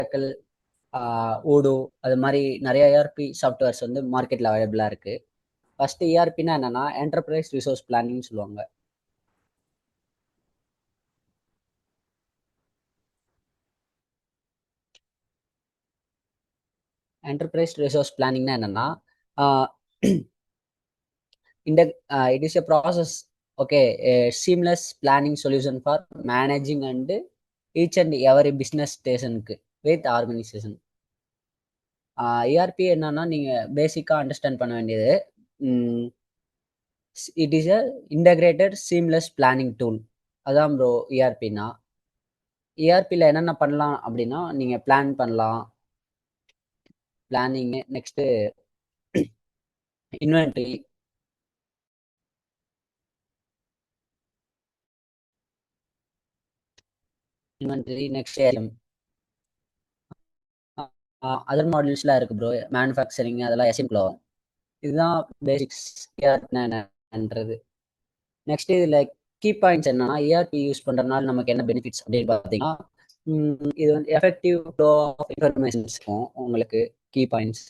Oracle, ஓடோ அது மாதிரி நிறைய ERP சாஃப்ட்வேர்ஸ் வந்து மார்க்கெட்ல அவைலபிளா இருக்கு. ஃபர்ஸ்ட் ERPனா என்னன்னா என்டர்பிரைஸ் ரிசோர்ஸ் பிளானிங் சொல்லுவாங்க. என்டர்பிரைஸ் ரிசோர்ஸ் பிளானிங்னா என்னன்னா இந்த it is a process. Okay, seamless planning solution for managing and each and every business ஸ்டேஷனுக்கு வித் ஆர்கனைசேஷன். ERP என்னன்னா நீங்க பேசிக்கா அண்டர்ஸ்டாண்ட் பண்ண வேண்டியது, it is a integrated seamless planning tool. அதான் ப்ரோ ERPனா. ERPல என்னென்ன பண்ணலாம் அப்படின்னா நீங்க பிளான் பண்ணலாம், planning, next inventory, next other மாடல்ஸ்லாம் இருக்கு ப்ரோ. மேனுஃபேக்சரிங் அதெல்லாம் எஸ்எம்குள்ள வரும். இதுதான் பேசிக்ஸ் ERPன்றது. நெக்ஸ்ட் இதுல கீ பாயிண்ட்ஸ் என்னன்னா ERP யூஸ் பண்றதுனால நமக்கு என்ன பெனிஃபிட்ஸ் அப்படின்னு பார்த்தீங்கன்னா, இது வந்து எஃபெக்டிவ் ஃப்ளோ ஆஃப் இன்ஃபர்மேஷன்ஸ் இருக்கும் உங்களுக்கு. கீ பாயிண்ட்ஸ்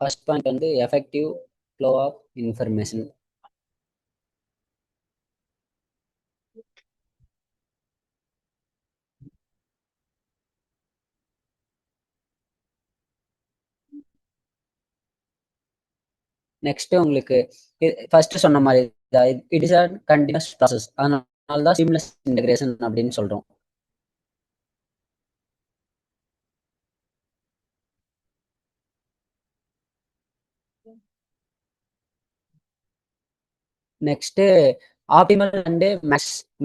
ஃபர்ஸ்ட் பாயிண்ட் வந்து effective flow of information. Next உங்களுக்கு ஃபர்ஸ்ட் சொன்ன மாதிரி it is a continuous process. அதனால தான் சீம்லெஸ் இன்டகிரேஷன் அப்படின்னு சொல்றோம். Next optimal and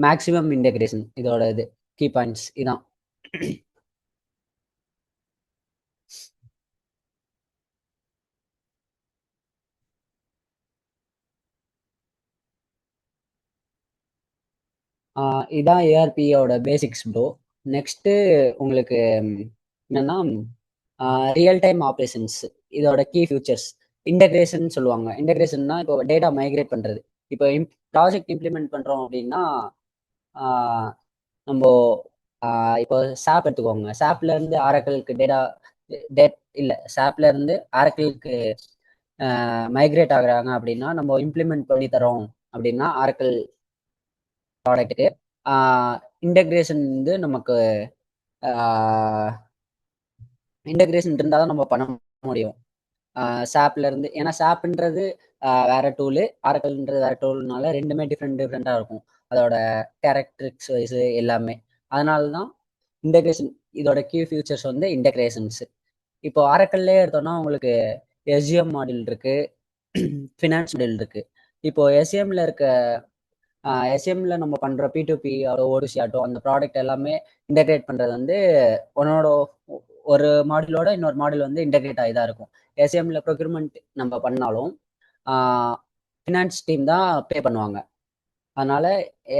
maximum integration. இதோட இது கீ பாயிண்ட்ஸ் இதான். இதான் ஏஆர்பியோட பேசிக்ஸ் ப்ரோ. நெக்ஸ்ட்டு உங்களுக்கு என்னன்னா ரியல் டைம் ஆப்ரேஷன்ஸ். இதோட கீ ஃபியூச்சர்ஸ் இன்டகிரேஷன் சொல்லுவாங்க. இன்டகிரேஷன்னா இப்போ டேட்டா மைக்ரேட் பண்ணுறது. இப்போ ப்ராஜெக்ட் இம்ப்ளிமெண்ட் பண்ணுறோம் அப்படின்னா நம்ம இப்போ சாப் எடுத்துக்கோங்க. சாப்ல இருந்து ஆரக்கிளுக்கு டேட் இல்லை, சாப்ல இருந்து ஆரக்கிளுக்கு மைக்ரேட் ஆகுறாங்க அப்படின்னா நம்ம இம்ப்ளிமெண்ட் பண்ணி தரோம் அப்படின்னா ஆரக்கிள் ப்ராடக்ட்டுக்கு இன்டகிரேஷன் வந்து நமக்கு இன்டகிரேஷன் இருந்தால் தான் நம்ம பண்ண முடியும். சாப்ல இருந்து, ஏன்னா சாப்ன்றது வேற டூலு, ஆரக்கிள்ன்றது வேற டூல்னால ரெண்டுமே டிஃப்ரெண்டாக இருக்கும் அதோட கேரக்டரிக்ஸ் வைஸ் எல்லாமே. அதனால தான் இன்டகிரேஷன். இதோட கீ ஃபியூச்சர்ஸ் வந்து இன்டகிரேஷன்ஸ். இப்போ ஆரக்கிள்லேயே எடுத்தோம்னா உங்களுக்கு எஸ்ஜிஎம் மாடல் இருக்கு, ஃபினான்ஸ் மாடல் இருக்கு. இப்போ எஸ்எம்ல இருக்க எஸ்எம்ல நம்ம பண்ற P2P ஓடிசி ஆட்டோ அந்த ப்ராடக்ட் எல்லாமே இன்டகிரேட் பண்றது வந்து உன்னோட ஒரு மாடலோட இன்னொரு மாடல் வந்து இன்டகிரேட் ஆகி தான் இருக்கும். எஸ்எம்ல ப்ரொக்யூர்மெண்ட் நம்ம பண்ணாலும் ஃபினான்ஸ் டீம் தான் பே பண்ணுவாங்க. அதனால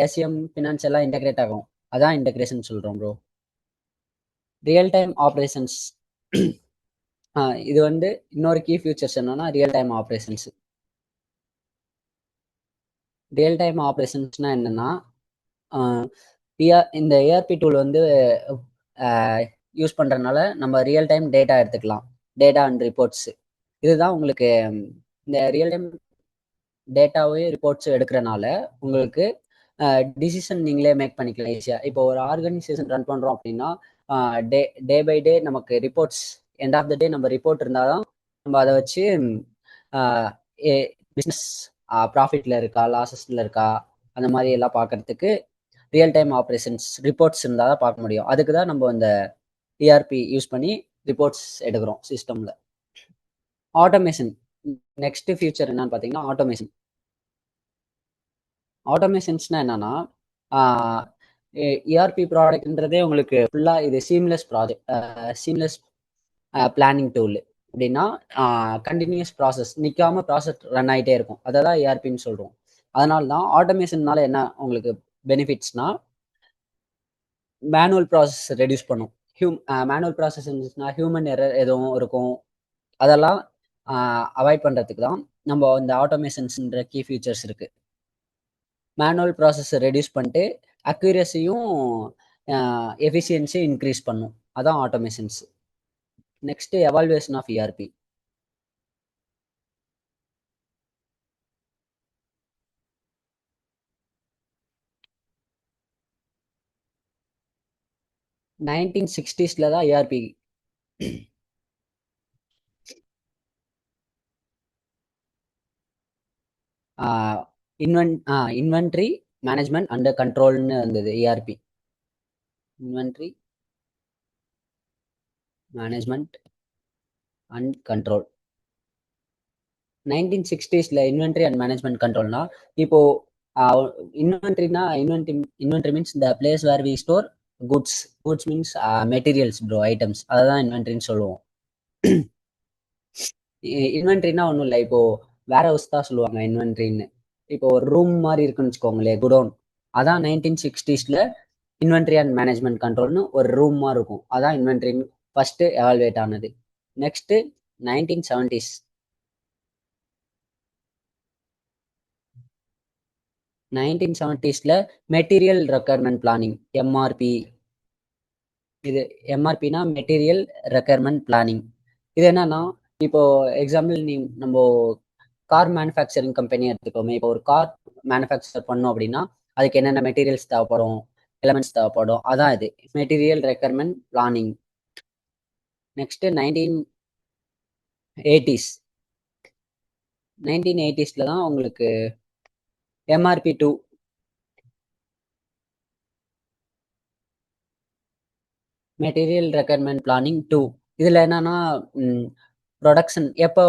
எஸ்எம் ஃபினான்ஸ் எல்லாம் இன்டகிரேட் ஆகும். அதான் இன்டகிரேஷன் சொல்றோம் ப்ரோ. ரியல் டைம் ஆப்ரேஷன்ஸ் இது வந்து இன்னொரு கீ ஃபியூச்சர்ஸ் என்னன்னா real time operations. Real time ஆப்ரேஷன்ஸ்னா என்னன்னா இந்த ஏஆர்பி டூல் வந்து யூஸ் பண்றதுனால நம்ம ரியல் டைம் டேட்டா எடுத்துக்கலாம், டேட்டா அண்ட் ரிப்போர்ட்ஸ். இதுதான் உங்களுக்கு இந்த ரியல் டைம் டேட்டாவே ரிப்போர்ட்ஸ் எடுக்கிறனால உங்களுக்கு டிசிஷன் நீங்களே மேக் பண்ணிக்கலாம் ஈஸியாக. இப்போ ஒரு ஆர்கனைசேஷன் ரன் பண்ணுறோம் அப்படின்னா டே டே பை டே நமக்கு ரிப்போர்ட்ஸ், எண்ட் ஆஃப் த டே நம்ம ரிப்போர்ட் இருந்தால் தான் நம்ம அதை வச்சு பிஸ்னஸ் ப்ராஃபிட்ல இருக்கா லாஸஸ்ல இருக்கா அந்த மாதிரி எல்லாம் பார்க்கறதுக்கு ரியல் டைம் ஆப்ரேஷன்ஸ் ரிப்போர்ட்ஸ் இருந்தால் தான் பார்க்க முடியும். அதுக்கு தான் நம்ம இந்த ERP யூஸ் பண்ணி ரிப்போர்ட்ஸ் எடுக்கிறோம் சிஸ்டம்ல. ஆட்டோமேஷன் நெக்ஸ்ட் ஃபியூச்சர் என்னன்னு பார்த்தீங்கன்னா ஆட்டோமேஷன். ஆட்டோமேஷன்ஸ்னா என்னன்னா ERP ப்ராடக்ட்ன்றதே உங்களுக்கு ஃபுல்லாக இது seamless project, seamless planning tool. அப்படின்னா கண்டினியூஸ் ப்ராசஸ், நிற்காம ப்ராசஸ் ரன் ஆகிட்டே இருக்கும். அதை தான் ERPன்னு சொல்கிறோம். அதனால தான் ஆட்டோமேஷன்னால என்ன உங்களுக்கு பெனிஃபிட்ஸ்னா மேனுவல் ப்ராசஸ் ரெடியூஸ் பண்ணும். மேனுவல் ப்ராசஸ் இருந்துச்சுன்னா ஹியூமன் எரர் எதுவும் இருக்கும். அதெல்லாம் அவாய்ட் பண்ணுறதுக்கு தான் நம்ம இந்த ஆட்டோமேஷன்ஸ்ன்ற கீ ஃபியூச்சர்ஸ் இருக்கு. மேனுவல் ப்ராசஸ் ரெடியூஸ் பண்ணிட்டு அக்யூரஸியும் எஃபிஷியன்சியும் இன்க்ரீஸ் பண்ணும். அதான் automations. Next evolution of ERP. 1960s தான் இஆர்பி. இன்வென்ட்ரி மேனேஜ்மெண்ட் அண்ட் கண்ட்ரோல்னு வந்தது ERP. Inventory management and control. 1960s inventory and management கண்ட்ரோல்னா, இப்போ இன்வென்ட்ரினா inventory means the place where we store goods. Goods means materials bro, items. அதை தான் இன்வென்ட்ரின்னு சொல்லுவோம். இன்வென்ட்ரினா ஒன்றும் இல்லை, இப்போ வேர் ஹவுஸ் தான் சொல்லுவாங்க இன்வென்ட்ரின்னு. இப்போ ஒரு ரூம் மாதிரி இருக்குன்னு வச்சுக்கோங்களேன், குடோன். அதான் 1960s இன்வென்ட்ரி அண்ட் மேனேஜ்மெண்ட் கண்ட்ரோல்னு ஒரு ரூம் மாதிரி இருக்கும். அதான் இன்வென்ட்ரின்னு ஃபர்ஸ்ட் எவால்வேட் ஆனது. Next 1970s. 1970s material requirement planning, MRP. இது எம்ஆர்பினா மெட்டீரியல் ரெக்யர்மெண்ட் பிளானிங். இது என்னன்னா, இப்போ எக்ஸாம்பிள் நம்ம கார் மேனுஃபேக்சரிங் கம்பெனி எடுத்துக்கோமே. இப்போ ஒரு கார் மேனுஃபேக்சர் பண்ணோம் அப்படின்னா அதுக்கு என்னென்ன மெட்டீரியல்ஸ் தேவைப்படும், எலமெண்ட்ஸ் தேவைப்படும், அதான் இது material requirement planning. Next 1980s. 1980s தான் உங்களுக்கு எம்ஆர்பி 2. Material requirement planning 2. இதில் என்னன்னா, ப்ரொடக்ஷன் எப்போ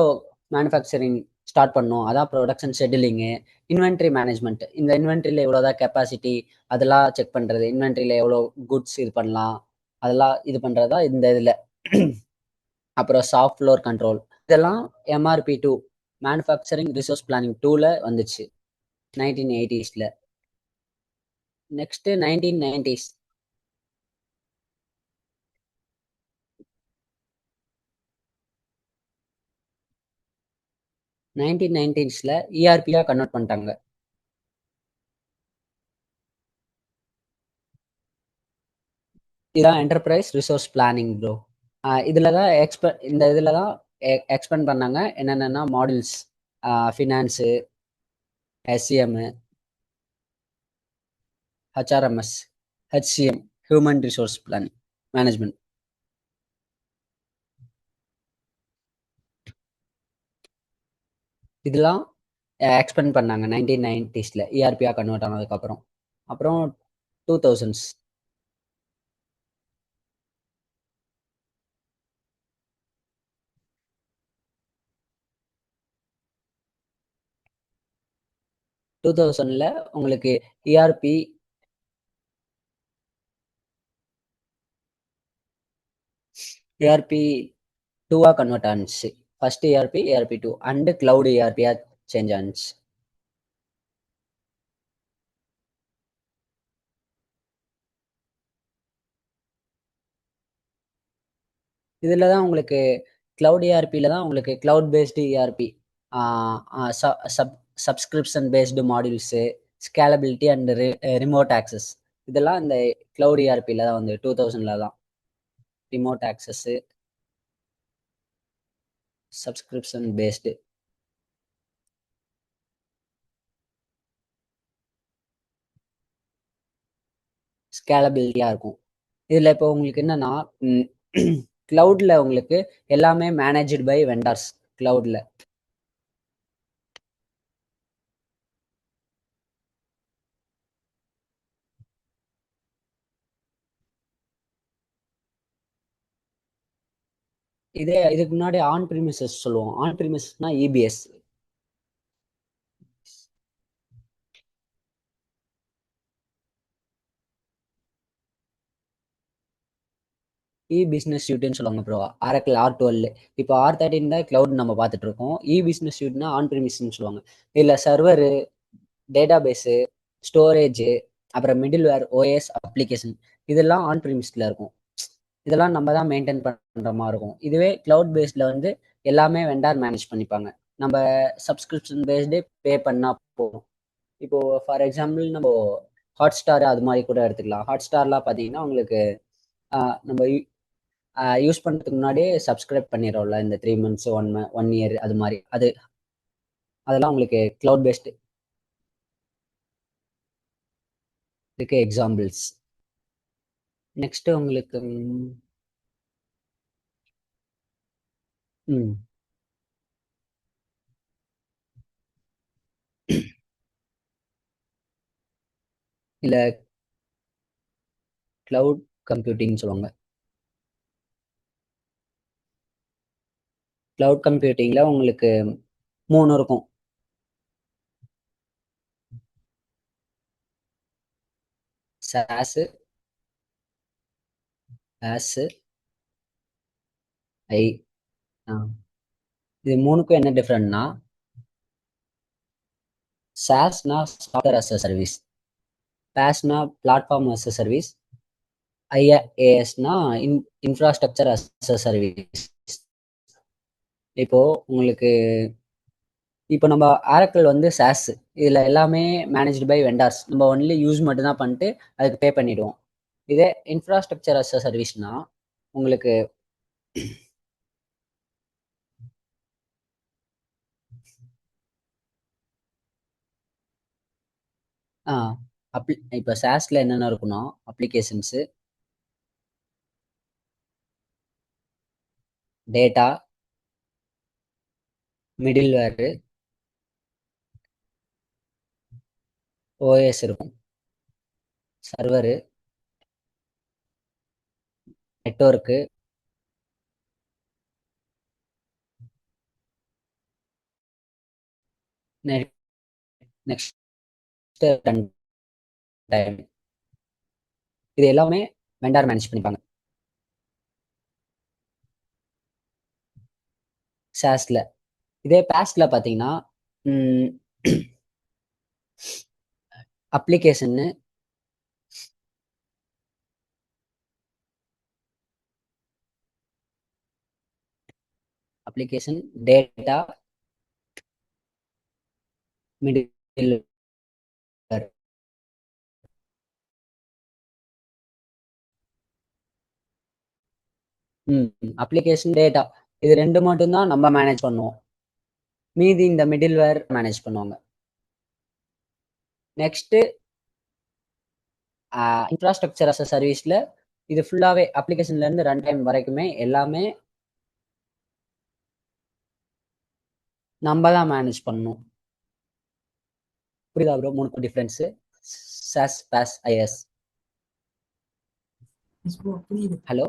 மேனுஃபேக்சரிங் ஸ்டார்ட் பண்ணும், அதான் ப்ரொடக்ஷன் ஷெட்யூலிங்கு. இன்வென்ட்ரி மேனேஜ்மெண்ட், இந்த இன்வென்ட்ரியில் எவ்வளோதான் கெப்பாசிட்டி அதெல்லாம் செக் பண்ணுறது. இன்வென்ட்ரியில் எவ்வளோ குட்ஸ் இது பண்ணலாம் அதெல்லாம் இது பண்ணுறதா இந்த இதில். அப்புறம் சாஃப்ட் ஃப்ளோர் கண்ட்ரோல், இதெல்லாம் எம்ஆர்பி 2 மேனுஃபேக்சரிங் ரிசோர்ஸ் பிளானிங் 2ல வந்துச்சு 1980s. Next 1990s. 1990s இஆர்பியா கன்வெர்ட் பண்ணிட்டாங்க. இதான் என்டர்பிரைஸ் ரிசோர்ஸ் பிளானிங் ப்ரோ. இதில் தான் இந்த இதில் தான் எக்ஸ்பெண்ட் பண்ணாங்க என்னென்னா models, finance, SCM, HRMS, HCM, human resource planning management. இதெல்லாம் எக்ஸ்பெண்ட் பண்ணாங்க 1990s இஆர்பியா கன்வெர்ட் ஆனதுக்கப்புறம். அப்புறம் 2000s. 2000 உங்களுக்கு இஆர்பி இஆர்பி 2 கன்வெர்ட் ஆனிச்சு. ஃபர்ஸ்ட் இஆர்பி 2 அண்ட் கிளவுட் இஆர்பியா சேஞ்ச் ஆனிச்சு. இதில் தான் உங்களுக்கு கிளவுட் இஆர்பியில் தான் உங்களுக்கு cloud based ERP, subscription based modules, scalability and remote access, இதெல்லாம் இந்த கிளவுட் இஆர்பியில் தான் வந்து 2000 தான். ரிமோட் ஆக்சஸ்ஸு, சப்ஸ்கிரிப்ஷன் பேஸ்டு, ஸ்கேலபிலிட்டியாக இருக்கும். இதில் இப்போ உங்களுக்கு என்னன்னா, கிளவுட்ல உங்களுக்கு எல்லாமே மேனேஜ்டு பை வெண்டார்ஸ். கிளவுட்ல இதுக்கு முன்னாடி ஆன் ப்ரிமிசஸ் சொல்லுவோம். ஆன் ப்ரிமிசஸ்னா இபிஎஸ். பிஸ்னஸ் சூட்னு சொல்லுவாங்க ப்ரோ. Oracle R12. இப்போ R13 தான் கிளவுட் நம்ம பார்த்துட்டு இருக்கோம். பிஸ்னஸ் சூட்னா ஆன் ப்ரிமிஸ்ன்னு சொல்லுவாங்க. இதில் சர்வரு, டேட்டா பேஸு, ஸ்டோரேஜு, அப்புறம் மிடில்வேர், ஓஎஸ், அப்ளிகேஷன், இதெல்லாம் ஆன் ப்ரிமிஸ்ல இருக்கும். இதெல்லாம் நம்ம தான் மெயின்டைன் பண்ணுற மாதிரி இருக்கும். இதுவே கிளவுட் பேஸ்டில் வந்து எல்லாமே வெண்டார் மேனேஜ் பண்ணிப்பாங்க. நம்ம சப்ஸ்கிரிப்ஷன் பேஸ்டு பே பண்ணால் போகும். இப்போ ஃபார் எக்ஸாம்பிள் நம்ம ஹாட் ஸ்டார் அது மாதிரி கூட எடுத்துக்கலாம். ஹாட் ஸ்டார்லாம் பார்த்தீங்கன்னா உங்களுக்கு நம்ம யூஸ் பண்ணுறதுக்கு முன்னாடியே சப்ஸ்கிரைப் பண்ணிடுறோம்ல, இந்த 3 மந்த்ஸ் 1 இயர் அது மாதிரி அதெல்லாம் உங்களுக்கு கிளவுட் பேஸ்டு இதுக்கு எக்ஸாம்பிள்ஸ். நெக்ஸ்ட் உங்களுக்கு ம் இல்ல கிளவுட் கம்ப்யூட்டிங் சொல்லுவாங்க. கிளவுட் கம்ப்யூட்டிங்ல உங்களுக்கு 3 இருக்கும். சாஸ், ஆஸ், ஐ. இது 3க்கும் என்ன டிஃபரெண்ட்னா, சாஸ்னா சாஃப்ட்வேர் அஸ் அ சர்வீஸ், பாஸ்னா பிளாட்ஃபார்ம் அஸ் அ சர்வீஸ், ஐஏஎஸ்னா இன்ஃப்ராஸ்ட்ரக்சர் அஸ் அ சர்வீஸ். இப்போ உங்களுக்கு இப்போ நம்ம ஆரக்கிள் வந்து சாஸ், இதுல எல்லாமே மேனேஜ்டு பை வெண்டார்ஸ், நம்ம ஒன்லி யூஸ் மட்டும் தான் பண்ணிட்டு அதுக்கு பே பண்ணிடுவோம். இதே இன்ஃப்ராஸ்ட்ரக்சர் அஸ் அ சர்வீஸ்னா உங்களுக்கு இப்போ சாஸ்ல என்னென்ன இருக்குன்னா, அப்ளிகேஷன்ஸு, டேட்டா, மிடில்வேரு, ஓஎஸ் இருக்கும், server, network, next run time. இது எல்லாமே வெண்டார் மேனேஜ் பண்ணிப்பாங்க சாஸ்ல. இதே பாஸ்ட்ல பார்த்தீங்கன்னா அப்ளிகேஷன்னு, application, data, middle application, data, இது 2 மட்டும் தான் நம்ம மேனேஜ் பண்ணுவோம். மீதி இந்த மிடில்வேர் மேனேஜ் பண்ணுவாங்க. நெக்ஸ்ட் இன்ஃப்ராஸ்ட்ரக்சர் அஸ் அ சர்வீஸ்ல இது ஃபுல்லாவே அப்ளிகேஷன்ல இருந்து ரன் டைம் வரைக்குமே எல்லாமே நம்ம தான் மேனேஜ் பண்ணணும். புரியுதா ப்ரோ 3க்கும் டிஃபரன்ஸ்? SaaS, PaaS, IaaS. புரியுது. ஹலோ,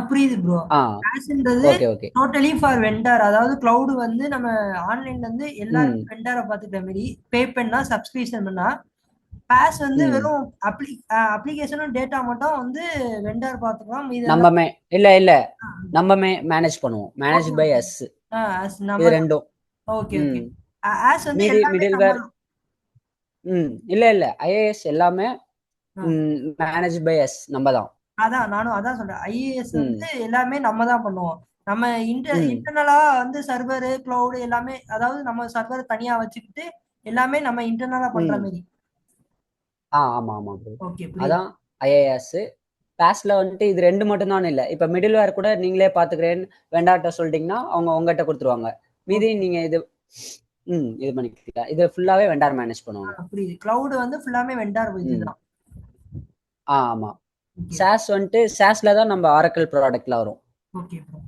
புரியுது ப்ரோ. பாஸ்ன்றது okay okay. Totally for vendor, அதாவது கிளவுட் வந்து நம்ம ஆன்லைன்ல இருந்து எல்லாரும் வெண்டாரை பார்த்துக்கிற மாதிரி பே பண்ணா சப்ஸ்கிரிப்ஷன் பண்ணா. பாஸ் வந்து வெறும் அப்ளிகேஷனும் டேட்டா மட்டும் வந்து வெண்டார் பார்த்துக்கலாம். நம்ம இல்ல நம்ம மேனேஜ் பண்ணுவோம். Manage by us. இது ரெண்டும். Okay okay. ஆஸ் வந்து மீதி எல்லாமே மிடில்வேர் இல்ல ஐஏஎஸ் எல்லாமே மேனேஜ் பை எஸ் நம்ம தான். நானும் அதான் சொல்றேன். ஐஏஎஸ் வந்து எல்லாமே நம்ம தான் பண்ணுவோம். நம்ம இன்டர்னலா வந்து சர்வர், கிளவுட் எல்லாமே, அதாவது நம்ம சர்வர் தனியா வச்சுக்கிட்டு எல்லாமே நம்ம இன்டர்னலா பண்ற மாதிரி. ஆமா ஆமா ப்ரோ. ஓகே, அதான் ஐஏஎஸ். பாஸ்ல வந்துட்டு இது 2 மட்டும் தான் இல்ல. இப்ப மிடில்வேர் கூட நீங்களே பாத்துக்கிறேன் வெண்டார்ட்ட சொல்லிட்டீங்கன்னா அவங்க உங்ககிட்ட கொடுத்துருவாங்க. மீதி நீங்க இது பண்ணிக்கலாம். இது ஃபுல்லாவே வெண்டார் மேனேஜ் பண்ணுவாங்க. புரியுது. கிளவுட் வந்து ஃபுல்லாமே வெண்டார் இதுதான். ஆமா. சாஸ் வந்துட்டு சாஸ்ல தான் நம்ம ஆரக்கிள் ப்ராடக்ட்ல வரும். Okay bro.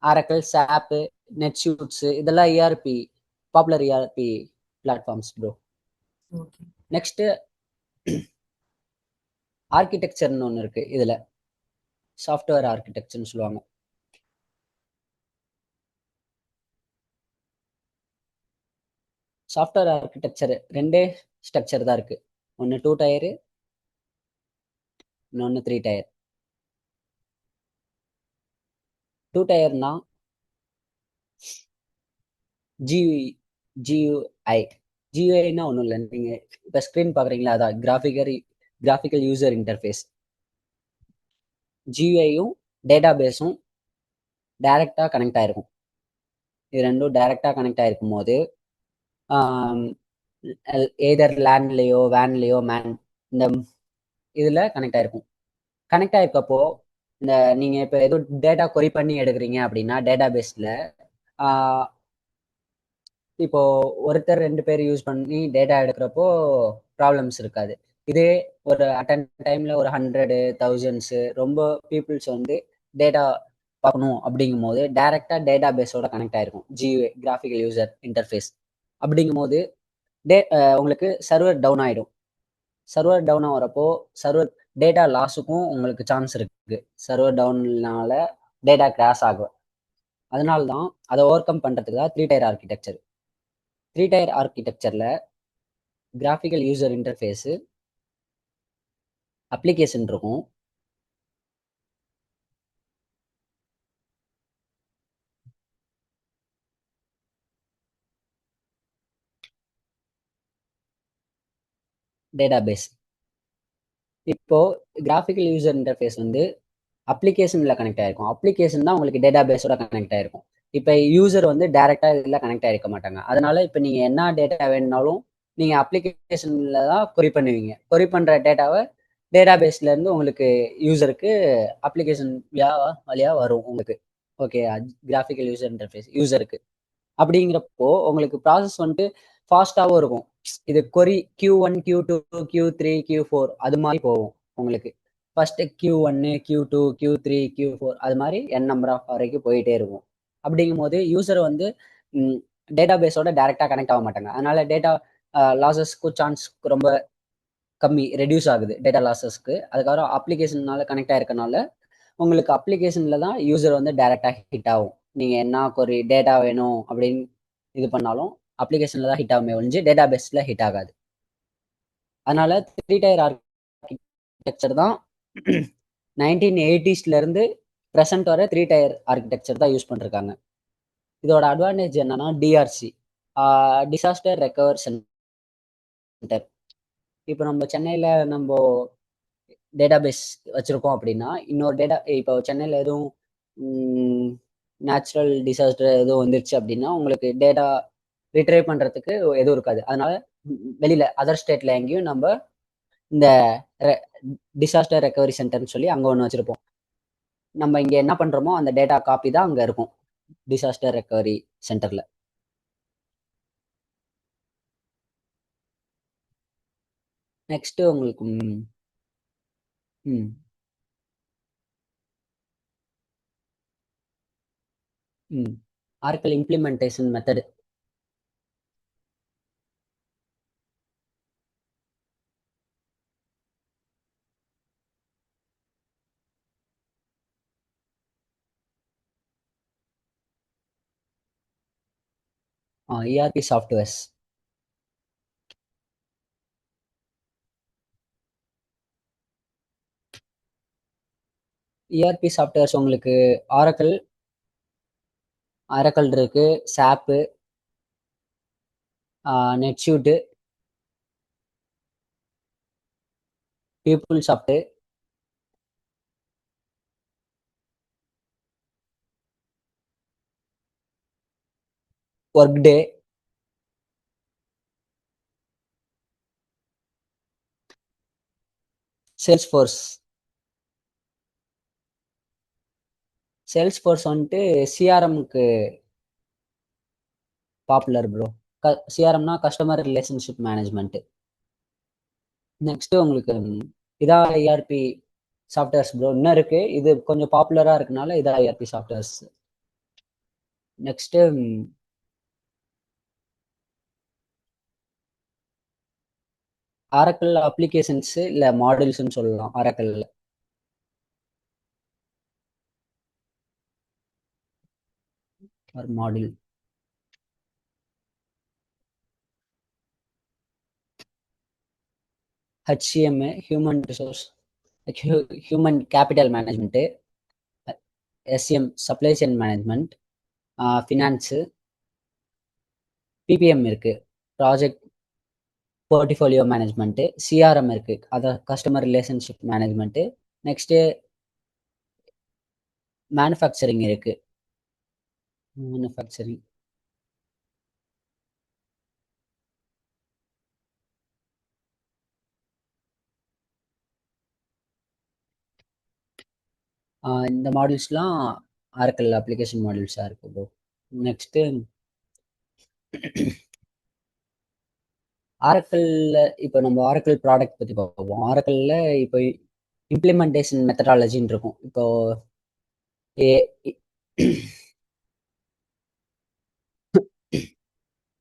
Oracle, SAP, NetSuites இதெல்லாம் ERP, popular ERP platforms bro. Okay. Next ஆர்கிடெக்சர்னு ஒன்று இருக்கு. இதுல சாஃப்ட்வேர் ஆர்கிடெக்சர்னு சொல்லுவாங்க. சாஃப்ட்வேர் ஆர்கிடெக்சர் 2 ஸ்ட்ரக்சர் தான் இருக்கு. ஒன்று 2 டயரு, இன்னொன்று 3 டயர். 2 டயர்னா ஜியூஐ. ஜியூஐனா ஒன்றும் இல்லை, நீங்க இப்போ ஸ்க்ரீன் பார்க்குறீங்களா, அதான் கிராஃபிக்கல் யூசர் இன்டர்ஃபேஸ். ஜியூஐயும் டேட்டா பேஸும் டைரக்டா கனெக்ட் ஆயிருக்கும். இது ரெண்டும் டைரக்டா கனெக்ட் ஆயிருக்கும் போது எய்தர் லேண்ட்லேயோ வேன்லேயோ இந்த இதில் கனெக்ட் ஆயிருக்கும். கனெக்ட் ஆயிருக்கப்போ இந்த நீங்கள் இப்போ ஏதோ டேட்டா கொரி பண்ணி எடுக்கிறீங்க அப்படின்னா டேட்டா பேஸில் இப்போ ஒருத்தர் 2 பேர் யூஸ் பண்ணி டேட்டா எடுக்கிறப்போ ப்ராப்ளம்ஸ் இருக்காது. இதே ஒரு அட்டன் டைம்ல ஒரு 100 தௌசண்ட்ஸ் ரொம்ப பீப்புள்ஸ் வந்து டேட்டா பார்க்கணும் அப்படிங்கும் போது டைரக்டா டேட்டா பேஸோட கனெக்ட் ஆயிருக்கும். ஜியூஏ கிராஃபிக்கல் யூசர் இன்டர்ஃபேஸ் அப்படிங்கும் போது உங்களுக்கு சர்வர் டவுன் ஆயிடும். சர்வர் டவுன் ஆகிறப்போ சர்வர் டேட்டா லாஸுக்கும் உங்களுக்கு சான்ஸ் இருக்கு. சர்வர் டவுன்னால டேட்டா கிராஷ் ஆகும். அதனால தான் அதை ஓவர் கம் பண்றதுக்கு தான் 3 டயர் ஆர்கிடெக்சர். 3 டயர் ஆர்கிடெக்சர்ல கிராஃபிக்கல் யூசர் இன்டர்ஃபேஸ், அப்ளிகேஷன் இருக்கும், டேட்டாபேஸ். இப்போ கிராஃபிக்கல் யூசர் இன்டர்ஃபேஸ் வந்து அப்ளிகேஷன்ல கனெக்ட் ஆயிருக்கும். அப்ளிகேஷன் தான் உங்களுக்கு டேட்டாபேஸோட கனெக்ட் ஆயிருக்கும். இப்போ யூசர் வந்து டைரக்டா இதில் கனெக்ட் ஆயிருக்க மாட்டாங்க. அதனால இப்போ நீங்க என்ன டேட்டா வேணும்னாலும் நீங்க அப்ளிகேஷன்ல தான் கொரி பண்ணுவீங்க. கொரி பண்ற டேட்டாவை டேட்டாபேஸ்ல இருந்து உங்களுக்கு யூசருக்கு அப்ளிகேஷன் வழியா வரும் உங்களுக்கு. ஓகே, கிராஃபிக்கல் யூசர் இன்டர்ஃபேஸ் யூசருக்கு. அப்படிங்கிறப்போ உங்களுக்கு ப்ராசஸ் வந்துட்டு ஃபாஸ்ட்டாகவும் இருக்கும். இது கொரி Q1 Q2 Q3 Q4 அது மாதிரி போகும் உங்களுக்கு. First Q1 Q2 Q3 Q4 அது மாதிரி n நம்பர் ஆஃப் வரைக்கும் போயிட்டே இருக்கும். அப்படிங்கும் போது யூசர் வந்து டேட்டா பேஸோட டைரக்டா கனெக்ட் ஆக மாட்டாங்க. அதனால டேட்டா லாசஸ்க்கு சான்ஸ் ரொம்ப கம்மி, ரெடியூஸ் ஆகுது டேட்டா லாசஸ்க்கு. அதுக்கப்புறம் அப்ளிகேஷனால கனெக்ட் ஆயிருக்கனால உங்களுக்கு அப்ளிகேஷன்ல தான் யூசர் வந்து டைரக்டா ஹிட் ஆகும். நீங்க என்ன ஒரு டேட்டா வேணும் அப்படின்னு இது பண்ணாலும் அப்ளிகேஷன்ல தான் ஹிட் ஆகுமே ஒழிஞ்சு டேட்டா பேஸ்ல ஹிட் ஆகாது. அதனால 3 டயர் ஆர்கிடெக்சர் தான் 1980ஸ்ல இருந்து ப்ரெசென்ட் வர 3 டயர் ஆர்கிடெக்சர் தான் யூஸ் பண்ணிருக்காங்க. இதோட அட்வான்டேஜ் என்னன்னா டிஆர்சி, டிசாஸ்டர் ரெக்கவர் சென்டர். இப்போ நம்ம சென்னையில நம்ம டேட்டாபேஸ் வச்சிருக்கோம் அப்படின்னா இன்னொரு டேட்டா இப்போ சென்னையில் எதுவும் நேச்சுரல் டிசாஸ்டர் எதுவும் வந்துருச்சு அப்படின்னா உங்களுக்கு டேட்டா ரிட்ரைவ் பண்ணுறதுக்கு எதுவும் இருக்காது. அதனால வெளியில அதர் ஸ்டேட்ல எங்கேயும் நம்ம இந்த டிசாஸ்டர் ரெக்கவரி சென்டர்னு சொல்லி அங்கே ஒன்று வச்சிருப்போம். நம்ம இங்கே என்ன பண்ணுறோமோ அந்த டேட்டா காப்பி தான் அங்கே இருக்கும் டிசாஸ்டர் ரெக்கவரி சென்டரில். நெக்ஸ்ட் உங்களுக்கு ம் ம் Oracle implementation method. ERP softwares. ERP softwares உங்களுக்கு ஆரக்கல் ஆரக்கல் இருக்கு, SAP, NetSuite, PeopleSoft, Workday, Salesforce. Salesforce வந்துட்டு சிஆர்எம்க்கு பாப்புலர் ப்ரோ. சிஆர்எம்னா கஸ்டமர் ரிலேஷன்ஷிப் மேனேஜ்மெண்ட். நெக்ஸ்ட் உங்களுக்கு இதா இஆர்பி சாஃப்ட்வேர்ஸ் ப்ரோ. இன்னும் இருக்கு, இது கொஞ்சம் பாப்புலரா இருக்கனால இதா ERP softwares. Next Oracle applications இல்ல மாடல்ஸ்ன்னு சொல்லலாம். ஆரக்கல்ல ஒரு model HCM, human resource human capital management, SCM supply chain management, finance, PPM இருக்கு, ப்ராஜெக்ட் போர்ட்ஃபோலியோ மேனேஜ்மெண்ட், சிஆர்எம் இருக்கு, அதான் customer relationship management. Next manufacturing இருக்கு. மேனுஃபேக்சரிங் இந்த மாடியூல்ஸ்லாம் ஆரக்கிள் அப்ளிகேஷன் மாடியூல்ஸாக இருக்கு ப்ரோ. நெக்ஸ்ட்டு ஆரக்கிளில் இப்போ நம்ம ஆரக்கிள் ப்ராடக்ட் பற்றி பார்ப்போம். ஆரக்கிளில் இப்போ இம்ப்ளிமெண்டேஷன் மெத்தடாலஜின்னு இருக்கும். இப்போ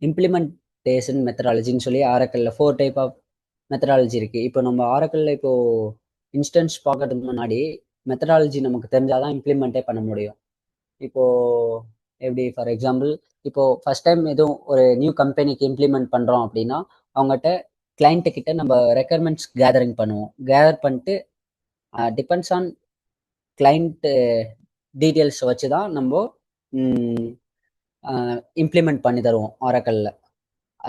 இம்ப்ளிமெண்டேஷன் மெத்தடாலஜின்னு சொல்லி ஆரக்கிளில் 4 டைப் ஆஃப் மெத்தடாலஜி இருக்குது. இப்போ நம்ம ஆரக்கிளில் இப்போது இன்ஸ்டன்ஸ் பார்க்கறதுக்கு முன்னாடி மெத்தடாலஜி நமக்கு தெரிஞ்சால் தான் இம்ப்ளிமெண்ட்டே பண்ண முடியும். இப்போது எப்படி ஃபார் எக்ஸாம்பிள் இப்போது ஃபஸ்ட் டைம் எதுவும் ஒரு நியூ கம்பெனிக்கு இம்ப்ளிமெண்ட் பண்ணுறோம் அப்படின்னா அவங்ககிட்ட கிளைண்ட்டு கிட்ட நம்ம ரெக்குயர்மெண்ட்ஸ் கேதரிங் பண்ணுவோம். கேதர் பண்ணிட்டு டிபெண்ட்ஸ் ஆன் கிளைண்ட்டு டீட்டெயில்ஸை வச்சு தான் நம்ம இம்ப்ளிமெண்ட் பண்ணி தருவோம் ஆரக்கிளில்.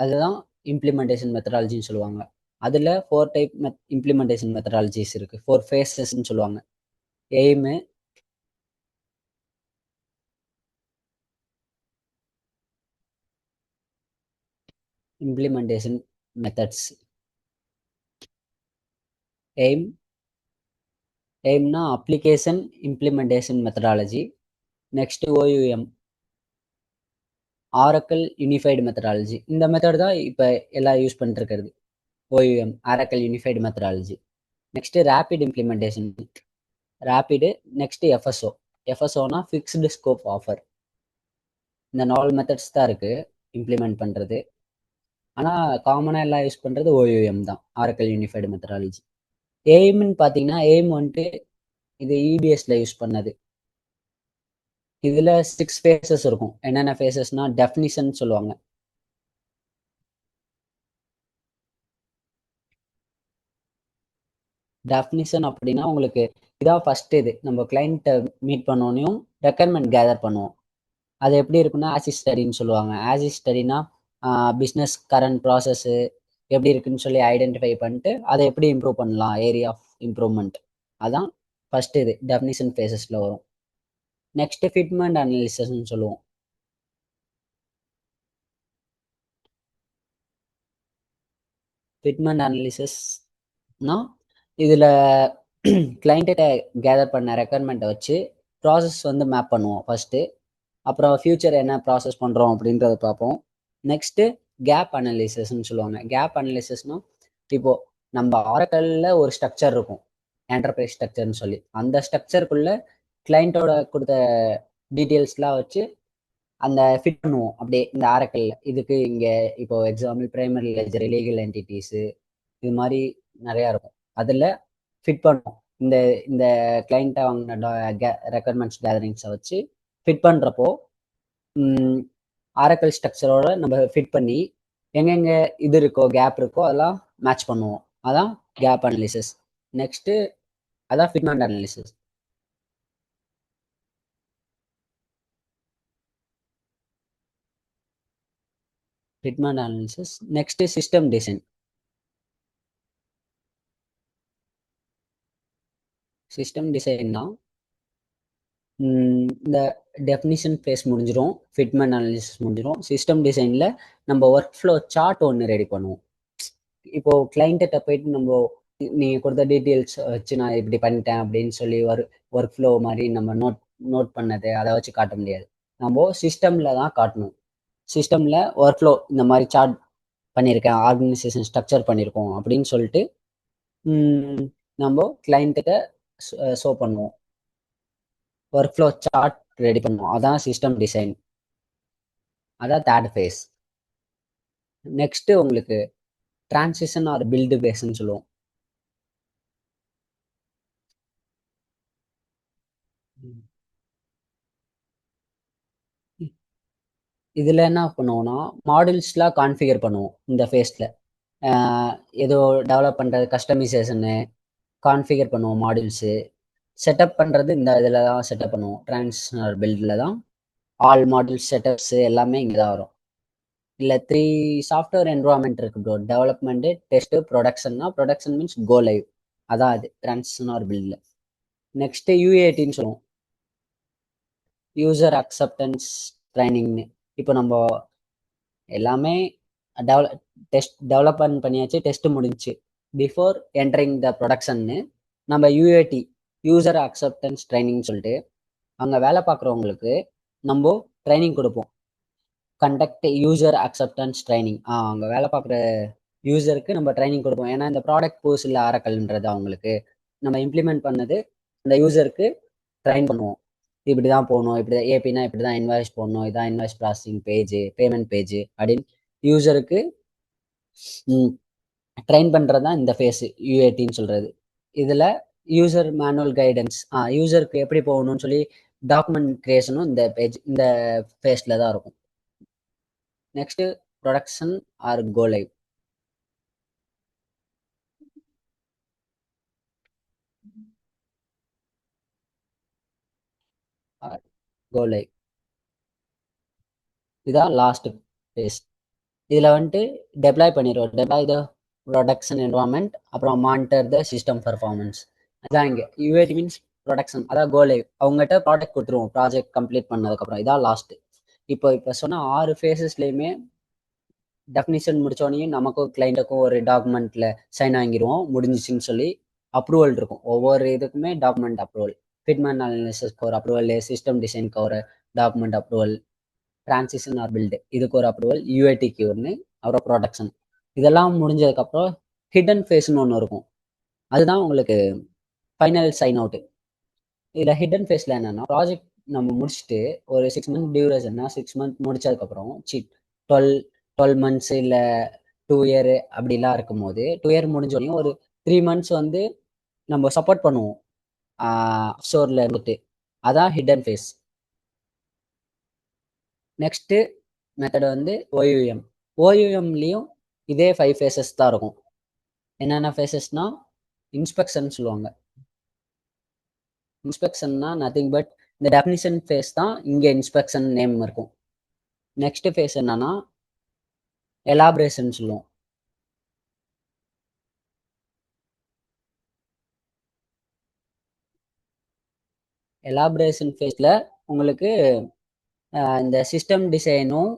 அதுதான் இம்ப்ளிமெண்டேஷன் மெத்தடாலஜின்னு சொல்லுவாங்க. அதில் 4 டைப் இம்ப்ளிமெண்டேஷன் மெத்தடாலஜிஸ் இருக்குது. 4 ஃபேஸஸ்ன்னு சொல்லுவாங்க. AIM, implementation methods. எய்ம்னா application implementation methodology. Next OUM, Oracle unified methodology. இந்த மெத்தட் தான் இப்போ எல்லாம் யூஸ் பண்ணிட்டு இருக்கிறது. OUM, Oracle unified methodology. Next rapid implementation, rapid. Next எஃப்எஸ்ஓனா ஃபிக்ஸ்டு ஸ்கோப் ஆஃபர். இந்த 4 மெத்தட்ஸ் தான் இருக்குது இம்ப்ளிமெண்ட் பண்ணுறது. ஆனால் காமனாக எல்லாம் யூஸ் பண்ணுறது OUM தான், ஆரக்கிள் யூனிஃபைடு மெத்தடாலஜி. எய்ம்னு பார்த்தீங்கன்னா எய்ம் வந்துட்டு இது EBSல யூஸ் பண்ணது. இதில் 6 ஃபேஸஸ் இருக்கும். என்னென்ன ஃபேஸஸ்னா டெஃபினிஷன் சொல்லுவாங்க. டெஃபினிஷன் அப்படின்னா உங்களுக்கு இதான் ஃபர்ஸ்ட் இது நம்ம கிளைண்ட்டை மீட் பண்ணோன்னையும் ரெக்குயர்மெண்ட் கேதர் பண்ணுவோம். அது எப்படி இருக்குன்னா ஆசிஸ் ஸ்டடின்னு சொல்லுவாங்க. ஆசிஸ் ஸ்டடினா பிஸ்னஸ் கரண்ட் ப்ராசஸ்ஸு எப்படி இருக்குன்னு சொல்லி ஐடென்டிஃபை பண்ணிட்டு அதை எப்படி இம்ப்ரூவ் பண்ணலாம், ஏரியா ஆஃப் இம்ப்ரூவ்மெண்ட். அதான் ஃபர்ஸ்ட் இது டெஃபினிஷன் ஃபேஸஸில் வரும். நெக்ஸ்ட் ஃபிட்மெண்ட் அனாலிசிஸ்ன்னு சொல்லுவோம். ஃபிட்மெண்ட் அனாலிசிஸ்னா இதில் கிளைண்ட்டை கேதர் பண்ண ரெக்குயர்மெண்ட்டை வச்சு ப்ராசஸ் வந்து மேப் பண்ணுவோம் ஃபஸ்ட்டு. அப்புறம் ஃபியூச்சர் என்ன ப்ராசஸ் பண்ணுறோம் அப்படின்றத பார்ப்போம். நெக்ஸ்ட்டு கேப் அனாலிசிஸ்ன்னு சொல்லுவாங்க. கேப் அனாலிசிஸ்னா இப்போது நம்ம ஆரக்கிளில் ஒரு ஸ்ட்ரக்சர் இருக்கும், என்டர்பிரைஸ் ஸ்ட்ரக்சர்னு சொல்லி. அந்த ஸ்ட்ரக்சருக்குள்ளே கிளைண்ட்டோட கொடுத்த டீட்டெயில்ஸ்லாம் வச்சு அந்த ஃபிட் பண்ணுவோம். அப்படியே இந்த ஆரக்கிளில் இதுக்கு இங்கே இப்போ எக்ஸாம்பிள் பிரைமரி லெஜர், லீகல் என்டிட்டிஸு, இது மாதிரி நிறையா இருக்கும். அதில் ஃபிட் பண்ணுவோம். இந்த இந்த கிளைண்ட்டை வாங்கின ரெக்குயர்மெண்ட்ஸ் கேதரிங்ஸை வச்சு ஃபிட் பண்ணுறப்போ ஆரக்கிள் ஸ்ட்ரக்சரோட நம்ம ஃபிட் பண்ணி எங்கெங்கே இது இருக்கோ, கேப் இருக்கோ அதெல்லாம் மேட்ச் பண்ணுவோம். அதான் கேப் அனாலிசிஸ். நெக்ஸ்ட்டு அதான் fitment analysis. Fitment analysis. Next system design. System டிசைன்னா இந்த டெஃபினிஷன் ஃபேஸ் முடிஞ்சிடும், ஃபிட்மெண்ட் அனாலிசிஸ் முடிஞ்சிடும். சிஸ்டம் டிசைனில் நம்ம ஒர்க் ஃப்ளோ சார்ட் ஒன்று ரெடி பண்ணுவோம். இப்போது கிளைண்ட்டை போயிட்டு நம்ம நீங்கள் கொடுத்த டீட்டெயில்ஸ் வச்சு நான் இப்படி பண்ணிட்டேன் அப்படின்னு சொல்லி ஒர்க் ஃப்ளோ மாதிரி நம்ம நோட் பண்ணது அதை வச்சு காட்ட முடியாது. நம்ம சிஸ்டமில் தான் காட்டணும். சிஸ்டமில் ஒர்க் ஃப்ளோ இந்த மாதிரி சார்ட் பண்ணியிருக்கேன், ஆர்கனைசேஷன் ஸ்ட்ரக்சர் பண்ணியிருக்கோம் அப்படின்னு சொல்லிட்டு நம்ம கிளைண்ட்டுகிட்ட ஷோ பண்ணுவோம். ஒர்க் ஃப்ளோ சார்ட் ரெடி பண்ணுவோம். அதான் சிஸ்டம் டிசைன். அதான் தேர்ட் ஃபேஸ். நெக்ஸ்ட்டு உங்களுக்கு டிரான்சிஷன் ஆர் பில்டு ஃபேஸ்ன்னு சொல்லுவோம். இதில் என்ன பண்ணுவோம்னா மாடியூல்ஸ்லாம் கான்ஃபிகர் பண்ணுவோம். இந்த ஃபேஸில் ஏதோ டெவலப் பண்ணுறது, கஸ்டமைசேஷனு கான்ஃபிகர் பண்ணுவோம். மாடியூல்ஸு செட்டப் பண்ணுறது இந்த இதில் தான் செட்டப் பண்ணுவோம். டிரான்சிஷன் ஆர் பில்டில் தான் ஆல் மாடியூல்ஸ் செட்டப்ஸு எல்லாமே இங்கே தான் வரும். இல்லை 3 சாஃப்ட்வேர் என்வரான்மெண்ட் இருக்குது ப்ரோ. டெவலப்மெண்ட்டு, டெஸ்ட்டு, ப்ரொடக்ஷன்னா ப்ரொடக்ஷன் மீன்ஸ் கோ லைவ். அதான் அது டிரான்சிஷன் ஆர் பில்டில். நெக்ஸ்ட்டு UATன்னு சொல்லுவோம், யூசர் அக்செப்டன்ஸ் ட்ரைனிங்னு. இப்போ நம்ம எல்லாமே டெவலப்மெண்ட் பண்ணியாச்சு, டெஸ்ட் முடிஞ்சு பிஃபோர் என்டரிங் த ப்ரொடக்ஷன்னு நம்ம UAT யூசர் அக்செப்டன்ஸ் ட்ரைனிங் சொல்லிட்டு அங்கே வேலை பார்க்குறவங்களுக்கு நம்ம ட்ரைனிங் கொடுப்போம். Conduct user acceptance training. அங்கே வேலை பார்க்குற யூசருக்கு நம்ம ட்ரைனிங் கொடுப்போம். ஏன்னா இந்த ப்ராடக்ட் கோர்ஸ் இல்லை ஆரக்கல்ன்றது அவங்களுக்கு நம்ம இம்ப்ளிமெண்ட் பண்ணது இந்த யூசருக்கு ட்ரைன் பண்ணுவோம். இப்படி தான் போகணும், இப்படி தான் ஏபினா இப்படி தான் இன்வாய்ஸ் போடணும், இதான் invoice processing page, payment page அப்படின்னு யூசருக்கு ட்ரெயின் பண்ணுறது தான் இந்த ஃபேஸு யூஏடின்னு சொல்கிறது. இதில் யூசர் மேனுவல் கைடன்ஸ், யூசருக்கு எப்படி போகணும்னு சொல்லி டாக்குமெண்ட் கிரியேஷனும் இந்த பேஜ் இந்த ஃபேஸில் தான் இருக்கும். Next production or go live. Go live இதான் லாஸ்ட் ஃபேஸ். இதில் வந்துட்டு டெப்ளாய் பண்ணிடுவோம். டெப்ளாய் த ப்ரொடக்ஷன் என்வரான்மெண்ட், அப்புறம் மானிட்டர் த சிஸ்டம் பர்ஃபார்மன்ஸ். அதான் இங்கே யூஏடி மீன்ஸ் ப்ரொடக்ஷன், அதான் கோ லைவ். அவங்ககிட்ட ப்ராடக்ட் கொடுத்துருவோம் ப்ராஜெக்ட் கம்ப்ளீட் பண்ணதுக்கப்புறம். இதான் லாஸ்ட்டு. இப்போ சொன்ன 6 ஃபேஸஸ்லேயுமே டெஃபினிஷன் முடிச்சோடனையும் நமக்கும் கிளைண்ட்டுக்கும் ஒரு டாக்குமெண்ட்டில் சைன் வாங்கிடுவோம் முடிஞ்சிச்சுன்னு சொல்லி. அப்ரூவல் இருக்கும் ஒவ்வொரு இதுக்குமே. டாக்குமெண்ட் அப்ரூவல், ஃபிட்மெண்ட் அனாலிசிஸ்க்கு ஒரு அப்ரூவல், சிஸ்டம் டிசைனுக்கு ஒரு document approval, transition or build இதுக்கு ஒரு அப்ரூவல், யூஐடிக்கு ஒன்று, அப்புறம் ப்ரொடக்ஷன். இதெல்லாம் முடிஞ்சதுக்கப்புறம் ஹிடன் ஃபேஸ்னு ஒன்று இருக்கும். அதுதான் உங்களுக்கு ஃபைனல் சைன் அவுட்டு. இதில் ஹிடன் ஃபேஸில் என்னென்னா ப்ராஜெக்ட் நம்ம முடிச்சுட்டு ஒரு 6 மந்த் டியூரேஷன்னா 6 மந்த் முடிச்சதுக்கப்புறம் 12 மந்த்ஸ் இல்லை 2 இயர் அப்படிலாம் இருக்கும்போது 2 இயர் முடிஞ்சோடனே ஒரு 3 மந்த்ஸ் வந்து நம்ம சப்போர்ட் பண்ணுவோம் ஸ்டோரில் இருந்துட்டு. அதான் ஹிடன் ஃபேஸ். நெக்ஸ்ட்டு மெத்தட் வந்து ஓயூஎம். ஓயூஎம்லேயும் இதே 5 ஃபேஸஸ் தான் இருக்கும். என்னென்ன ஃபேஸஸ்னால் இன்ஸ்பெக்ஷன் சொல்லுவாங்க. இன்ஸ்பெக்ஷன்னா நத்திங் பட் இந்த டெஃபினிஷன் ஃபேஸ் தான் இங்கே இன்ஸ்பெக்ஷன் நேம் இருக்கும். நெக்ஸ்ட் ஃபேஸ் என்னன்னா எலாபரேஷன் சொல்லுவோம். எலாபரேஷன் ஃபேஸில் உங்களுக்கு இந்த சிஸ்டம் டிசைனும்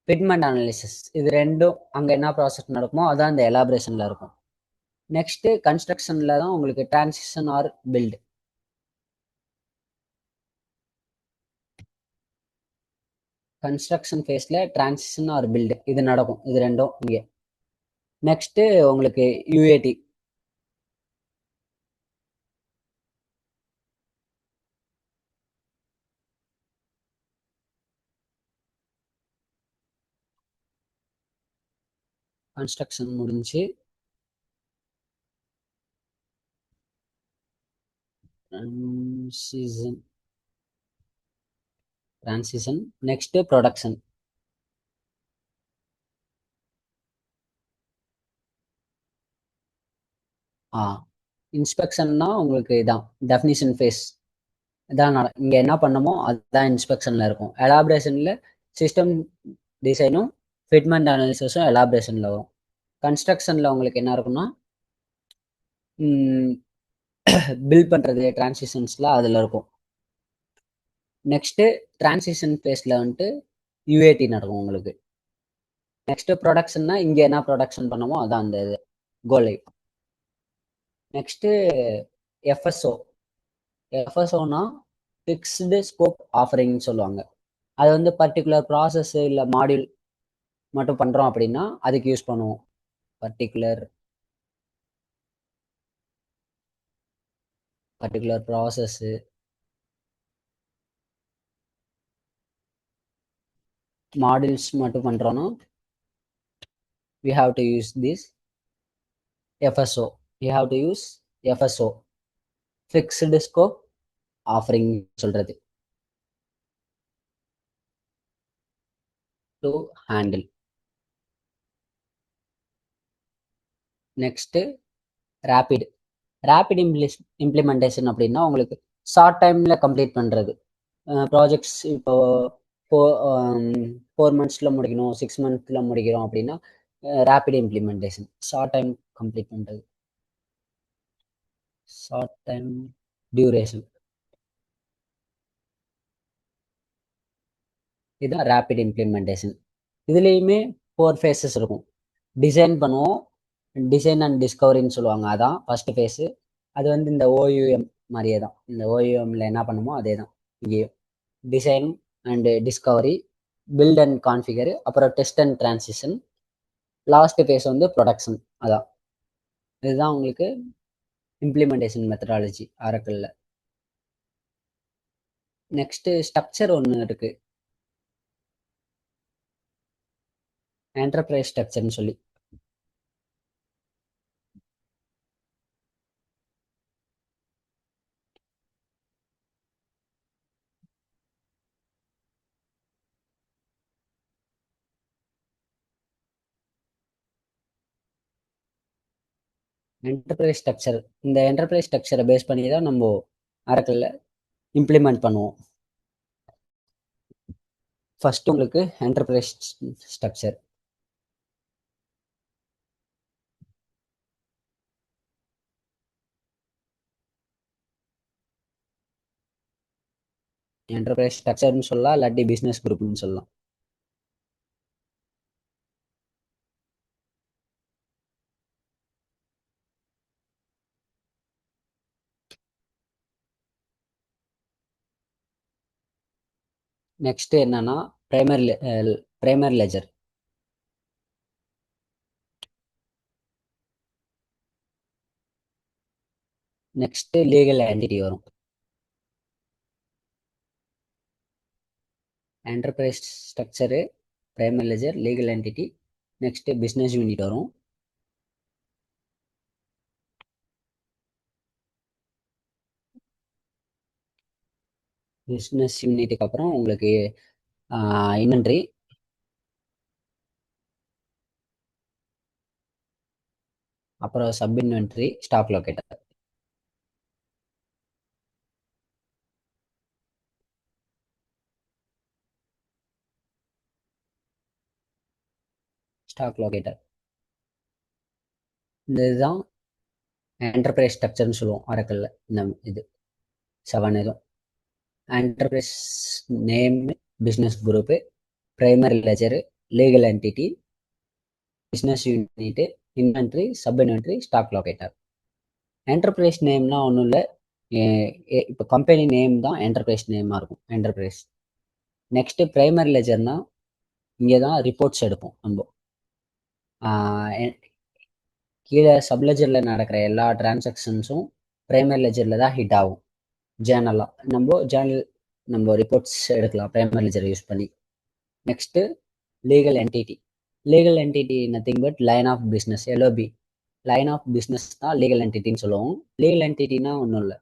ஃபிட்மெண்ட் அனாலிசிஸ் இது ரெண்டும் அங்கே என்ன ப்ராசஸ் நடக்குமோ அதான் இந்த எலாபரேஷனில் இருக்கும். நெக்ஸ்ட்டு கன்ஸ்ட்ரக்ஷனில் தான் உங்களுக்கு டிரான்சிஷன் ஆர் பில்டு. கன்ஸ்ட்ரக்ஷன் ஃபேஸில் டிரான்சிஷன் ஆர் பில்டு இது நடக்கும். இது ரெண்டும் இங்கே. நெக்ஸ்ட்டு உங்களுக்கு யூஏடி. கன்ஸ்ட்ரக்ஷன் முடிஞ்சு டிரான்சிஷன். Next production. இன்ஸ்பெக்ஷன்னா உங்களுக்கு இதான் டெஃபினிஷன் ஃபேஸ். இதான் இங்கே என்ன பண்ணமோ அதுதான் இன்ஸ்பெக்ஷனில் இருக்கும். எலாபரேஷனில் சிஸ்டம் டிசைனும் ஃபிட்மெண்ட் அனாலிசிஸும் எலாபரேஷனில் வரும். கன்ஸ்ட்ரக்ஷனில் உங்களுக்கு என்ன இருக்குன்னா பில்ட் பண்ணுறது டிரான்சிஷன்ஸில் அதில் இருக்கும். நெக்ஸ்ட்டு டிரான்சிஷன் ஃபேஸில் வந்துட்டு யூஏடி நடக்கும் உங்களுக்கு. நெக்ஸ்ட்டு ப்ரொடக்ஷன்னா இங்கே என்ன ப்ரொடக்ஷன் பண்ணமோ அதான் அந்த இது கோலைவ். Next FSO. எஃப்எஸ்ஓனா ஃபிக்ஸ்டு ஸ்கோப் ஆஃபரிங்னு சொல்லுவாங்க. அது வந்து பர்டிகுலர் ப்ராசஸ் இல்லை மாடியூல் மட்டும் பண்ணுறோம் அப்படின்னா அதுக்கு யூஸ் பண்ணுவோம். பர்டிகுலர் ப்ராசஸ்ஸு மாடியூல்ஸ் மட்டும் பண்ணுறோன்னா we have to use this FSO. we have to use FSO, fixed scope offering சொல்றது to handle. Next rapid implementation அப்படின்னா உங்களுக்கு ஷார்ட் டைமில் கம்ப்ளீட் பண்ணுறது. ப்ராஜெக்ட்ஸ் இப்போ 4 மந்த்ஸில் முடிக்கணும், 6 மந்த்ஸில் முடிக்கிறோம் அப்படின்னா rapid implementation. Short time complete பண்ணுறது, ஷார்ட் டைம் டியூரேஷன். இதுதான் ரேபிட் இம்ப்ளிமெண்டேஷன். இதுலேயுமே 4 ஃபேஸஸ் இருக்கும். டிசைன் பண்ணுவோம், டிசைன் அண்ட் டிஸ்கவரின்னு சொல்லுவாங்க, அதான் ஃபர்ஸ்ட் ஃபேஸு. அது வந்து இந்த ஓயூஎம் மாதிரியே தான். இந்த ஓயூஎம்ல என்ன பண்ணுமோ அதே தான் இங்கேயும். Design and discovery, build and configure, அப்புறம் test and transition, last phase வந்து ப்ரொடக்ஷன். அதான் இதுதான் உங்களுக்கு இம்ப்ளிமெண்டேஷன் மெத்தடாலஜி ஆரக்கிளில். நெக்ஸ்ட் ஸ்ட்ரக்சர் ஒன்று இருக்கு, என்டர்பிரைஸ் ஸ்ட்ரக்சர்னு சொல்லி. என்டர்பிரைஸ் ஸ்ட்ரக்சர், இந்த என்டர்பிரைஸ் ஸ்ட்ரக்சரை பேஸ் பண்ணி தான் நம்ம ஆரக்கிளில் இம்ப்ளிமெண்ட் பண்ணுவோம். ஃபர்ஸ்ட் உங்களுக்கு என்டர்பிரைஸ் ஸ்ட்ரக்சர். என்டர்பிரைஸ் ஸ்ட்ரக்சர்னு சொல்லலாம், இல்லாட்டி பிஸ்னஸ் குரூப்னு சொல்லலாம். நெக்ஸ்ட் என்னன்னா primary ledger. Next legal entity வரும். Enterprise structure, primary ledger, legal entity, next business unit வரும். பிஸ்னஸ் யூனிட்டுக்கு அப்புறம் உங்களுக்கு இன்வென்ட்ரி, அப்புறம் sub inventory, stock locator. Stock locator இந்த இதுதான் என்டர்பிரைஸ் ஸ்ட்ரக்சர்னு சொல்லுவோம் ஆரக்கிளில். இந்த இது 7 இதுவும் enterprise name, business group, primary ledger, legal entity, business unit, inventory, sub inventory, stock locator. Enterprise நேம்னா ஒன்றும் இல்லை, இப்போ கம்பெனி நேம் தான் என்டர்பிரைஸ் நேமாக இருக்கும், என்டர்பிரைஸ். நெக்ஸ்ட் பிரைமரி லெஜர்னா இங்கே தான் ரிப்போர்ட்ஸ் எடுப்போம் நம்ம. கீழே சப்லெஜரில் நடக்கிற எல்லா டிரான்சாக்ஷன்ஸும் பிரைமரி லெஜரில் தான் ஹிட் ஆகும். நம்ம ரிப்போர்ட்ஸ் எடுக்கலாம் பிரைமரி லெஜர் யூஸ் பண்ணி. Next legal entity. Legal entity nothing but line of business, LOB. Line of business தான் லீகல் என்டிட்டின்னு சொல்லுவோம். லீகல் என்டிட்டினா ஒன்றும் இல்லை,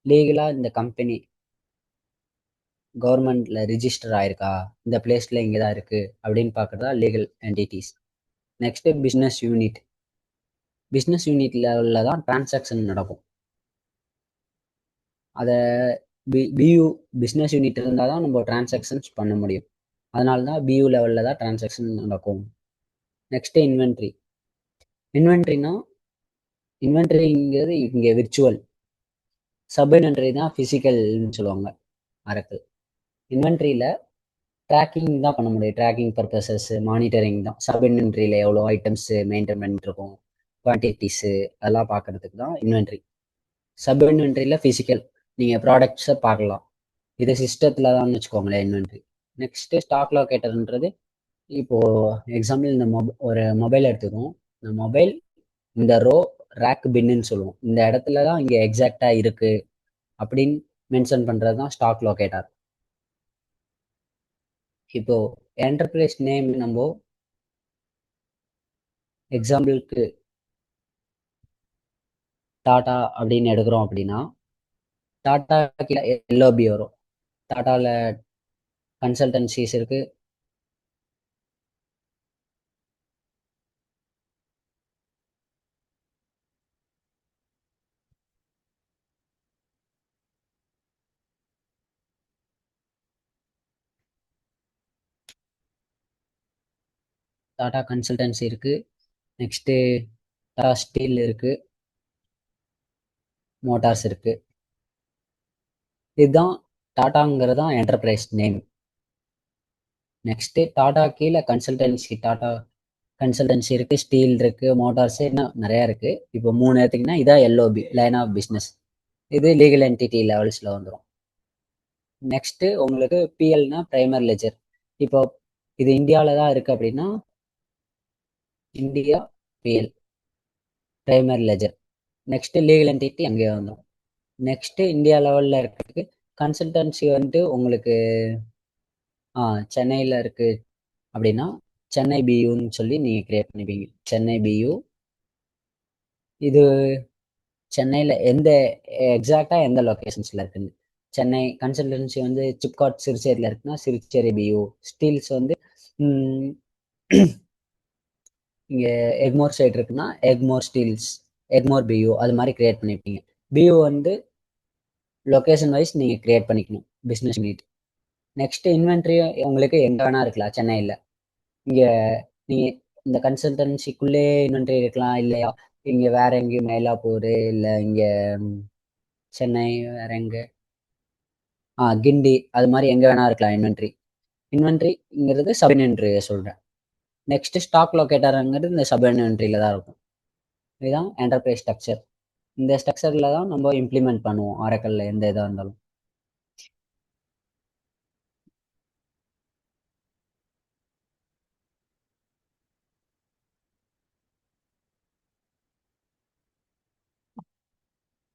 லீகலாக இந்த கம்பெனி கவர்மெண்ட்ல ரிஜிஸ்டர் ஆயிருக்கா, இந்த பிளேஸ்ல இங்கே தான் இருக்கு அப்படின்னு பார்க்குறதா legal entities. Next business unit. Business unit லெவலில் தான் டிரான்சாக்ஷன் நடக்கும். அதை பியூ பிஸ்னஸ் யூனிட் இருந்தால் தான் நம்ம டிரான்சாக்ஷன்ஸ் பண்ண முடியும். அதனால தான் பியூ லெவலில் தான் டிரான்சாக்ஷன் நடக்கும். Next inventory. இன்வென்ட்ரிங்கிறது இங்கே விர்ச்சுவல். சப் இன்வென்ட்ரி தான் ஃபிசிக்கல்னு சொல்லுவாங்க ஆரக்கிள். இன்வென்ட்ரியில் ட்ராக்கிங் தான் பண்ண முடியும், ட்ராக்கிங் பர்பஸஸ், மானிட்டரிங் தான். சப் இன்வென்ட்ரியில் எவ்வளோ ஐட்டம்ஸு மெயின்டைன் பண்ணிட்டு இருக்கோம், குவான்டிட்டிஸு, அதெல்லாம் பார்க்கறதுக்கு தான் இன்வென்ட்ரி. சப் இன்வென்ட்ரியில் ஃபிசிக்கல், நீங்கள் ப்ராடக்ட்ஸை பார்க்கலாம். இது சிஸ்டத்தில் தான் வச்சுக்கோங்களேன் இன்வென்ட்ரி. நெக்ஸ்ட்டு ஸ்டாக் லொக்கேட்டர்ன்றது, இப்போது எக்ஸாம்பிள் இந்த ஒரு மொபைல் எடுத்துக்குவோம். இந்த மொபைல் இந்த ரோ ரேக் பின்னு சொல்லுவோம். இந்த இடத்துல தான் இங்கே எக்ஸாக்டாக இருக்குது அப்படின்னு மென்ஷன் பண்ணுறது தான் ஸ்டாக் லொக்கேட்டர். இப்போ என்டர்பிரைஸ் நேம் நம்ம எக்ஸாம்பிளுக்கு டாடா அப்படின்னு எடுக்கிறோம் அப்படின்னா, டாடா கீழே எல்ஓபி வரும். டாட்டாவில் கன்சல்டன்சிஸ் இருக்கு, டாடா கன்சல்டன்சி இருக்கு, நெக்ஸ்ட்டு டாடா ஸ்டீல் இருக்கு, மோட்டார்ஸ் இருக்கு. இதுதான் டாட்டாங்கிறது தான் என்டர்பிரைஸ் நேம். நெக்ஸ்ட்டு டாடா கீழே கன்சல்டன்சி, டாடா கன்சல்டன்சி இருக்கு, ஸ்டீல் இருக்கு, மோட்டார்ஸ், இன்னும் நிறைய இருக்கு. இப்போ 3 எடுத்தீங்கன்னா இதான் எல்ஓபி, லைன் ஆஃப் பிஸ்னஸ். இது லீகல் என்டிட்டி லெவல்ஸ்ல வந்துடும். நெக்ஸ்ட் உங்களுக்கு பிஎல்னா பிரைமரி லெஜர். இப்போ இது இந்தியாவில தான் இருக்கு அப்படின்னா India PL primary ledger. Next legal entity அங்கேயே வந்துடும். நெக்ஸ்ட் இந்தியா லெவல்ல இருக்கிறதுக்கு கன்சல்டன்சி வந்துட்டு உங்களுக்கு சென்னையில் இருக்கு அப்படின்னா சென்னை பியூன்னு சொல்லி நீங்கள் கிரியேட் பண்ணிப்பீங்க. சென்னை பியூ. இது சென்னையில் எக்ஸாக்டாக எந்த லொக்கேஷன்ஸில் இருக்குன்னு. சென்னை கன்சல்டன்சி வந்து சிப்காட் சிறுச்சேரியில் இருக்குன்னா சிறுச்சேரி பியூ. ஸ்டீல்ஸ் வந்து இங்கே எக்மோர் சைடு இருக்குன்னா எக்மோர் ஸ்டீல்ஸ், எக்மோர் பியூ, அது மாதிரி கிரியேட் பண்ணிப்பீங்க. பியூ வந்து லொக்கேஷன் வைஸ் நீங்கள் கிரியேட் பண்ணிக்கணும், பிஸ்னஸ் யூனிட். நெக்ஸ்ட் இன்வென்ட்ரி உங்களுக்கு எங்கே வேணா இருக்கலாம் சென்னையில். இங்கே நீங்கள் இந்த கன்சல்டன்சிக்குள்ளே இன்வென்ட்ரி இருக்கலாம், இல்லையா இங்கே வேற எங்கேயும் மயிலாப்பூர், இல்லை இங்கே சென்னை, வேற எங்கே கிண்டி, அது மாதிரி எங்கே வேணா இருக்கலாம் இன்வென்ட்ரி. இன்வென்ட்ரிங்கிறது சப் இன்வென்ட்ரி சொல்கிறேன். நெக்ஸ்ட் ஸ்டாக் லொக்கேட்டருங்கிறது இந்த சப் இன்வென்ட்ரியில் தான் இருக்கும். இதுதான் என்டர்பிரைஸ் ஸ்ட்ரக்சர். இந்த ஸ்ட்ரக்சரில் தான் நம்ம இம்ப்ளிமெண்ட் பண்ணுவோம் ஆரக்கல்ல எந்த இதாக இருந்தாலும்.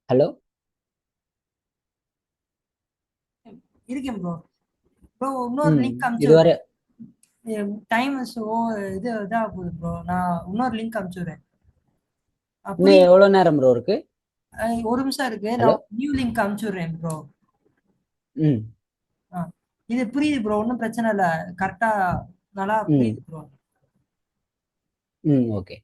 ஹலோ, இருக்கேன் ப்ரோ. ப்ரோ இன்னொரு லிங்க் அனுப்பிச்சு இதுவரை டைம் இது இதாக போகுது ப்ரோ. நான் இன்னொரு லிங்க் அனுப்பிச்சுடுறேன். இன்னும் எவ்வளோ நேரம் ப்ரோ இருக்கு? ஒரு நிமிஷம் இருக்கு, ஹலோ. நான் நியூ லிங்க் அனுப்பிச்சுடுறேன் ப்ரோ. ம் இது புரியுது ப்ரோ, ஒன்றும் பிரச்சனை இல்லை, கரெக்டா நல்லா புரியுது ப்ரோ. ஓகே.